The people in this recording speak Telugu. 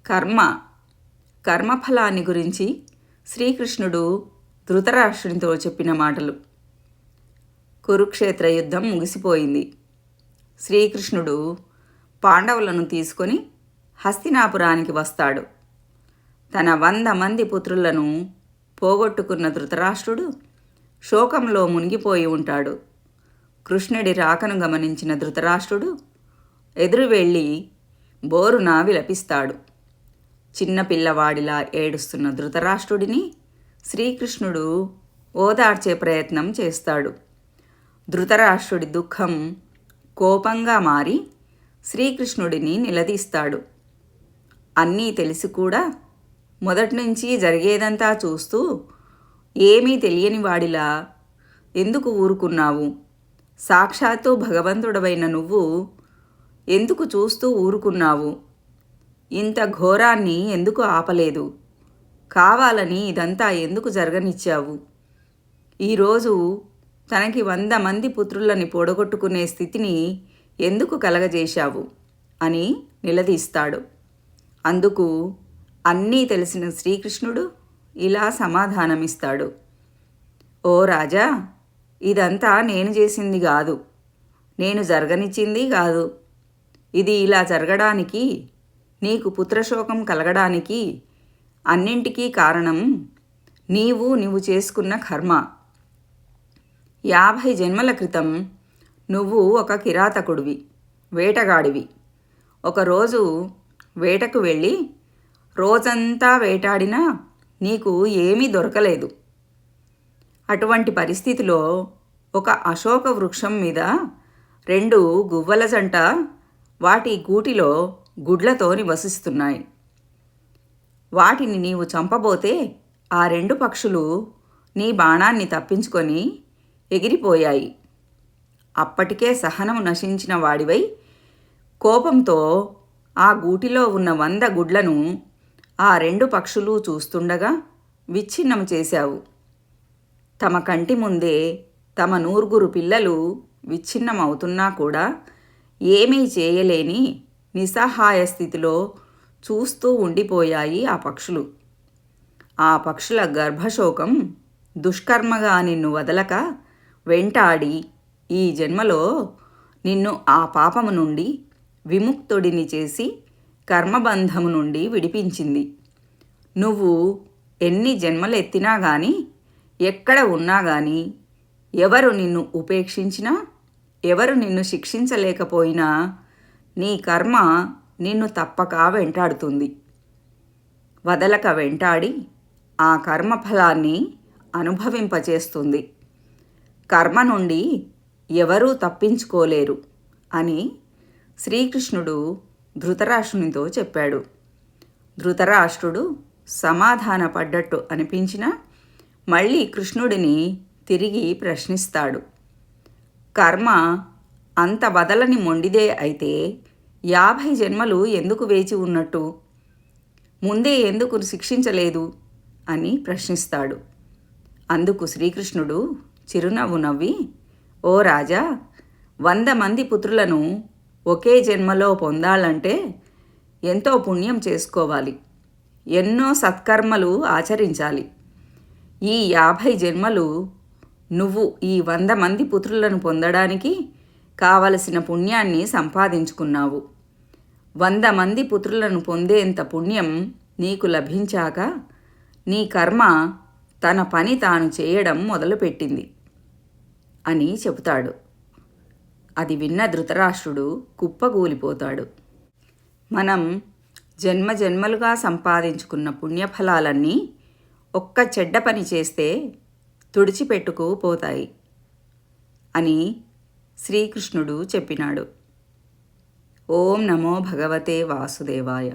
కర్మ కర్మఫలాన్ని గురించి శ్రీకృష్ణుడు ధృతరాష్ట్రునితో చెప్పిన మాటలు. కురుక్షేత్ర యుద్ధం ముగిసిపోయింది. శ్రీకృష్ణుడు పాండవులను తీసుకొని హస్తినాపురానికి వస్తాడు. తన 100 మంది పుత్రులను పోగొట్టుకున్న ధృతరాష్ట్రుడు శోకంలో మునిగిపోయి ఉంటాడు. కృష్ణుడి రాకను గమనించిన ధృతరాష్ట్రుడు ఎదురు వెళ్ళి బోరున విలపిస్తాడు. చిన్న పిల్లవాడిలా ఏడుస్తున్న ధృతరాష్ట్రుడిని శ్రీకృష్ణుడు ఓదార్చే ప్రయత్నం చేస్తాడు. ధృతరాష్ట్రుడి దుఃఖం కోపంగా మారి శ్రీకృష్ణుడిని నిలదీస్తాడు. అన్నీ తెలిసి కూడా మొదటి నుంచి జరిగేదంతా చూస్తూ ఏమీ తెలియని వాడిలా ఎందుకు ఊరుకున్నావు? సాక్షాత్తు భగవంతుడవైన నువ్వు ఎందుకు చూస్తూ ఊరుకున్నావు? ఇంత ఘోరాన్ని ఎందుకు ఆపలేదు? కావాలని ఇదంతా ఎందుకు జరగనిచ్చావు? ఈరోజు తనకి 100 మంది పుత్రులని పొడగొట్టుకునే స్థితిని ఎందుకు కలగజేశావు అని నిలదీస్తాడు. అందుకు అన్నీ తెలిసిన శ్రీకృష్ణుడు ఇలా సమాధానమిస్తాడు. ఓ రాజా, ఇదంతా నేను చేసింది కాదు, నేను జరగనిచ్చింది కాదు. ఇది ఇలా జరగడానికి, నీకు పుత్రశోకం కలగడానికి అన్నింటికీ కారణం నువ్వు చేసుకున్న కర్మ. 50 జన్మల క్రితం నువ్వు ఒక కిరాతకుడివి, వేటగాడివి. ఒకరోజు వేటకు వెళ్ళి రోజంతా వేటాడినా నీకు ఏమీ దొరకలేదు. అటువంటి పరిస్థితిలో ఒక అశోక వృక్షం మీద 2 గువ్వల జంట వాటి గూటిలో గుడ్లతో నివసిస్తున్నాయి. వాటిని నీవు చంపబోతే ఆ 2 పక్షులు నీ బాణాన్ని తప్పించుకొని ఎగిరిపోయాయి. అప్పటికే సహనము నశించిన వాడివై కోపంతో ఆ గూటిలో ఉన్న 100 గుడ్లను ఆ 2 పక్షులు చూస్తుండగా విచ్ఛిన్నం చేశావు. తమ కంటి ముందే తమ 100 పిల్లలు విచ్ఛిన్నమవుతున్నా కూడా ఏమీ చేయలేని నిస్సహాయ స్థితిలో చూస్తూ ఉండిపోయాయి ఆ పక్షులు. ఆ పక్షుల గర్భశోకం దుష్కర్మగా నిన్ను వదలక వెంటాడి ఈ జన్మలో నిన్ను ఆ పాపము నుండి విముక్తుడిని చేసి కర్మబంధము నుండి విడిపించింది. నువ్వు ఎన్ని జన్మలెత్తినా కానీ, ఎక్కడ ఉన్నా కానీ, ఎవరు నిన్ను ఉపేక్షించినా, ఎవరు నిన్ను శిక్షించలేకపోయినా నీ కర్మ నిన్ను తప్పక వెంటాడుతుంది. వదలక వెంటాడి ఆ కర్మఫలాన్ని అనుభవింపచేస్తుంది. కర్మ నుండి ఎవరూ తప్పించుకోలేరు అని శ్రీకృష్ణుడు ధృతరాష్ట్రునితో చెప్పాడు. ధృతరాష్ట్రుడు సమాధానపడ్డట్టు అనిపించినా మళ్ళీ కృష్ణుడిని తిరిగి ప్రశ్నిస్తాడు. కర్మ అంత వదలని మొండిదే అయితే 50 జన్మలు ఎందుకు వేచి ఉన్నట్టు? ముందే ఎందుకు శిక్షించలేదు అని ప్రశ్నిస్తాడు. అందుకు శ్రీకృష్ణుడు చిరునవ్వు నవ్వి, ఓ రాజా, 100 మంది పుత్రులను ఒకే జన్మలో పొందాలంటే ఎంతో పుణ్యం చేసుకోవాలి, ఎన్నో సత్కర్మలు ఆచరించాలి. ఈ 50 జన్మలు నువ్వు ఈ 100 మంది పుత్రులను పొందడానికి కావలసిన పుణ్యాన్ని సంపాదించుకున్నావు. 100 మంది పుత్రులను పొందేంత పుణ్యం నీకు లభించాక నీ కర్మ తన పని తాను చేయడం మొదలుపెట్టింది అని చెబుతాడు. అది విన్న ధృతరాష్ట్రుడు కుప్పగూలిపోతాడు. మనం జన్మలుగా సంపాదించుకున్న పుణ్యఫలాలన్నీ ఒక్క చెడ్డ పని చేస్తే తుడిచిపెట్టుకుపోతాయి అని శ్రీకృష్ణుడు చెప్పినాడు. ఓం నమో భగవతే వాసుదేవాయ.